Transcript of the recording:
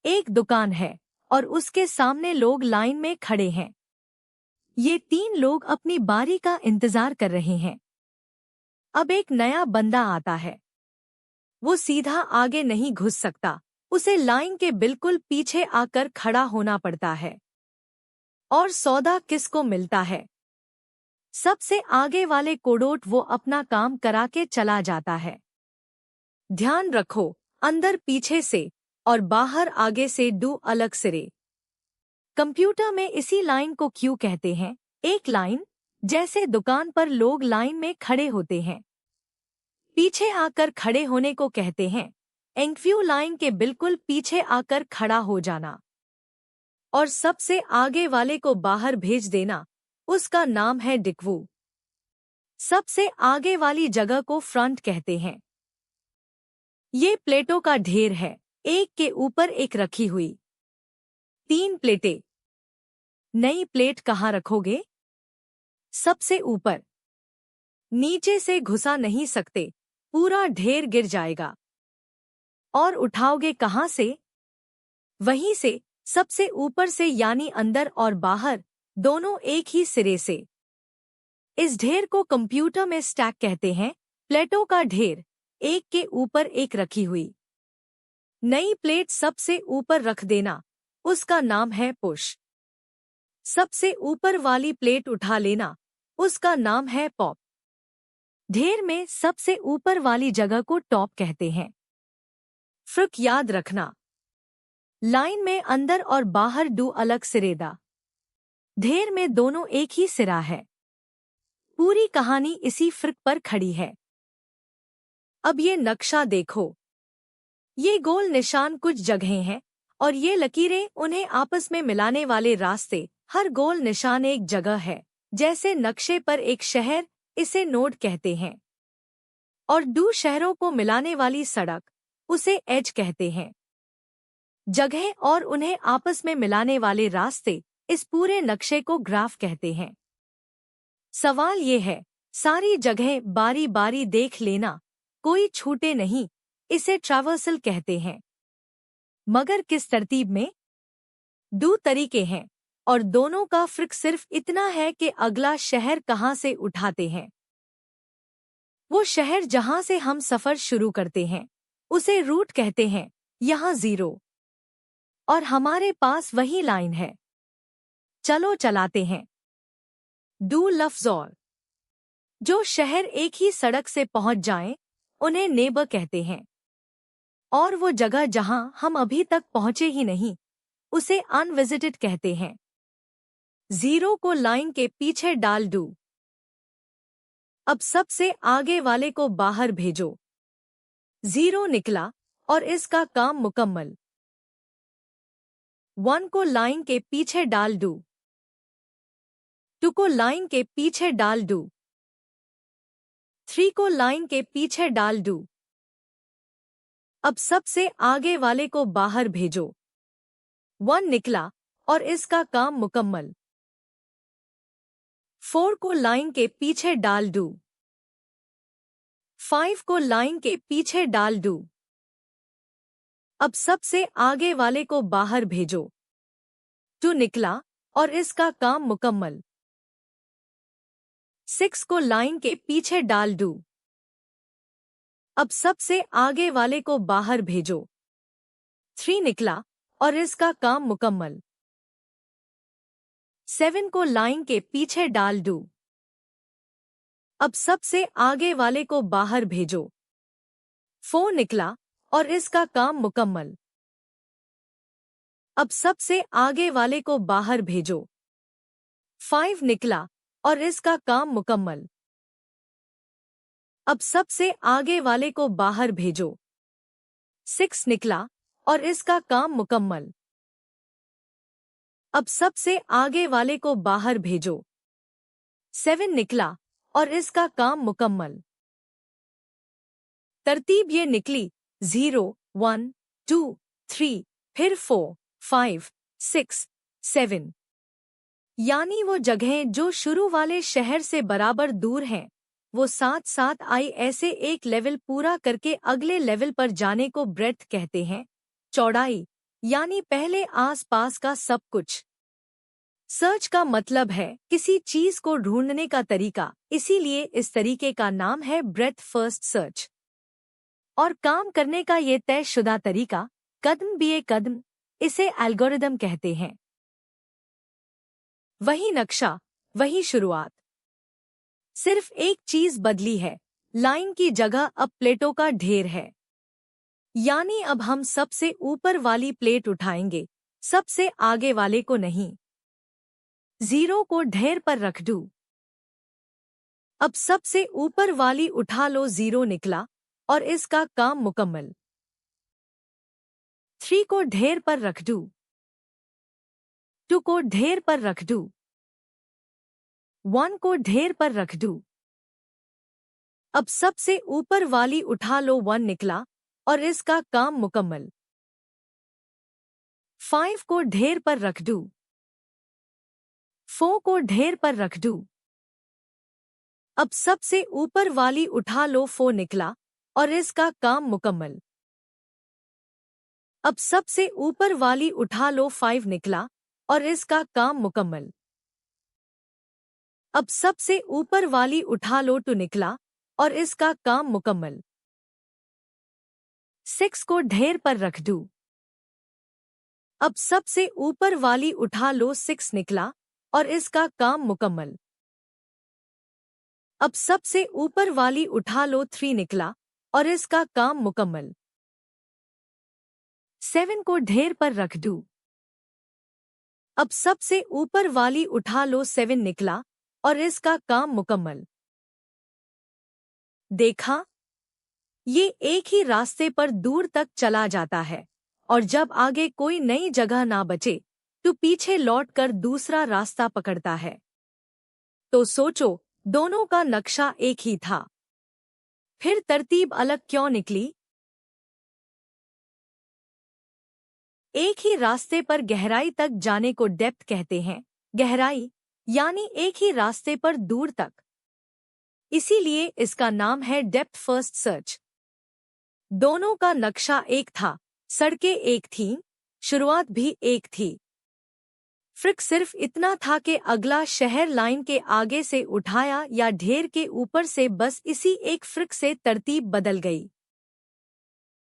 एक दुकान है और उसके सामने लोग लाइन में खड़े हैं। ये 3 लोग अपनी बारी का इंतजार कर रहे हैं। अब एक नया बंदा आता है। वो सीधा आगे नहीं घुस सकता, उसे लाइन के बिल्कुल पीछे आकर खड़ा होना पड़ता है। और सौदा किसको मिलता है? सबसे आगे वाले कोड़ोट वो अपना काम करा के चला जाता है। ध्यान रखो, अंदर पीछे से और बाहर आगे से 2 अलग सिरे। कंप्यूटर में इसी लाइन को क्यों कहते हैं? एक लाइन, जैसे दुकान पर लोग लाइन में खड़े होते हैं। पीछे आकर खड़े होने को कहते हैं एंक्व्यू, लाइन के बिल्कुल पीछे आकर खड़ा हो जाना। और सबसे आगे वाले को बाहर भेज देना, उसका नाम है डिक्वू। सबसे आगे वाली जगह को फ्रंट कहते हैं। ये प्लेटों का ढेर है, एक के ऊपर एक रखी हुई। 3 प्लेटें। नई प्लेट कहाँ रखोगे? सबसे ऊपर। नीचे से घुसा नहीं सकते, पूरा ढेर गिर जाएगा। और उठाओगे कहाँ से? वहीं से, सबसे ऊपर से, यानी अंदर और बाहर दोनों एक ही सिरे से। इस ढेर को कंप्यूटर में स्टैक कहते हैं, प्लेटों का ढेर, एक के ऊपर एक रखी हुई। नई प्लेट सबसे ऊपर रख देना, उसका नाम है पुश। सबसे ऊपर वाली प्लेट उठा लेना, उसका नाम है पॉप। ढेर में सबसे ऊपर वाली जगह को टॉप कहते हैं। फर्क याद रखना, लाइन में अंदर और बाहर 2 अलग सिरेदा, ढेर में दोनों एक ही सिरा है। पूरी कहानी इसी फर्क पर खड़ी है। अब ये नक्शा देखो, ये गोल निशान कुछ जगहें हैं और ये लकीरें उन्हें आपस में मिलाने वाले रास्ते। हर गोल निशान एक जगह है, जैसे नक्शे पर एक शहर, इसे नोड कहते हैं। और 2 शहरों को मिलाने वाली सड़क, उसे एज कहते हैं। जगहें और उन्हें आपस में मिलाने वाले रास्ते, इस पूरे नक्शे को ग्राफ कहते हैं। सवाल ये है, सारी जगहें बारी बारी देख लेना, कोई छूटे नहीं, इसे ट्रैवर्सल कहते हैं। मगर किस तरतीब में? 2 तरीके हैं और दोनों का फर्क सिर्फ इतना है कि अगला शहर कहाँ से उठाते हैं। वो शहर जहाँ से हम सफर शुरू करते हैं, उसे रूट कहते हैं। यहाँ 0 और हमारे पास वही लाइन है। चलो चलाते हैं। 2 लफ्ज़ और। जो शहर एक ही सड़क से पहुंच जाएं, उन्हें नेबर कहते हैं। और वो जगह जहां हम अभी तक पहुंचे ही नहीं, उसे अनविजिटेड कहते हैं। 0 को लाइन के पीछे डाल दो। अब सबसे आगे वाले को बाहर भेजो। 0 निकला और इसका काम मुकम्मल। 1 को लाइन के पीछे डाल दो। 2 को लाइन के पीछे डाल दो। 3 को लाइन के पीछे डाल दो। अब सबसे आगे वाले को बाहर भेजो। 1 निकला और इसका काम मुकम्मल। 4 को लाइन के पीछे डाल दो। 5 को लाइन के पीछे डाल दो। अब सबसे आगे वाले को बाहर भेजो। 2 निकला और इसका काम मुकम्मल। 6 को लाइन के पीछे डाल दो। अब सबसे आगे वाले को बाहर भेजो। 3 निकला और इसका काम मुकम्मल। 7 को लाइन के पीछे डाल दो। अब सबसे आगे वाले को बाहर भेजो। 4 निकला और इसका काम मुकम्मल। अब सबसे आगे वाले को बाहर भेजो। 5 निकला और इसका काम मुकम्मल। अब सबसे आगे वाले को बाहर भेजो। 6 निकला और इसका काम मुकम्मल। अब सबसे आगे वाले को बाहर भेजो। 7 निकला और इसका काम मुकम्मल। तरतीब ये निकली 0, 1, 2, 3, फिर 4, 5, 6, 7। यानी वो जगहें जो शुरू वाले शहर से बराबर दूर हैं, वो साथ साथ आई ऐसे एक लेवल पूरा करके अगले लेवल पर जाने को ब्रेड्थ कहते हैं, चौड़ाई। यानी पहले आसपास का सब कुछ। सर्च का मतलब है किसी चीज को ढूंढने का तरीका, इसीलिए इस तरीके का नाम है ब्रेथ फर्स्ट सर्च। और काम करने का ये तयशुदा तरीका, कदम बिए कदम, इसे एल्गोरिदम कहते हैं। वही नक्शा, वही शुरुआत। सिर्फ एक चीज बदली है, लाइन की जगह अब प्लेटों का ढेर है। यानी अब हम सबसे ऊपर वाली प्लेट उठाएंगे, सबसे आगे वाले को नहीं। 0 को ढेर पर रख दूं। अब सबसे ऊपर वाली उठा लो, 0 निकला और इसका काम मुकम्मल। 3 को ढेर पर रख दूं। 2 को ढेर पर रख दूं। 1 को ढेर पर रख दूं। अब सबसे ऊपर वाली उठा लो, 1 निकला और इसका काम मुकम्मल। 5 को ढेर पर रख दूं। 4 को ढेर पर रख दूं। अब सबसे ऊपर वाली उठा लो, 4 निकला और इसका काम मुकम्मल। अब सबसे ऊपर वाली उठा लो, 5 निकला और इसका काम मुकम्मल। अब सबसे ऊपर वाली उठा लो, 2 निकला और इसका काम मुकम्मल। 6 को ढेर पर रख दूं। अब सबसे ऊपर वाली उठा लो, 6 निकला और इसका काम मुकम्मल। अब सबसे ऊपर वाली उठा लो, 3 निकला और इसका काम मुकम्मल। 7 को ढेर पर रख दूं। अब सबसे ऊपर वाली उठा लो, 7 निकला और इसका काम मुकम्मल। देखा? ये एक ही रास्ते पर दूर तक चला जाता है, और जब आगे कोई नई जगह ना बचे तो पीछे लौटकर दूसरा रास्ता पकड़ता है। तो सोचो, दोनों का नक्शा एक ही था, फिर तरतीब अलग क्यों निकली? एक ही रास्ते पर गहराई तक जाने को डेप्थ कहते हैं। गहराई यानी एक ही रास्ते पर दूर तक, इसीलिए इसका नाम है डेप्थ फर्स्ट सर्च। दोनों का नक्शा एक था, सड़कें एक थीं, शुरुआत भी एक थी। फर्क सिर्फ इतना था कि अगला शहर लाइन के आगे से उठाया या ढेर के ऊपर से, बस इसी एक फर्क से तरतीब बदल गई।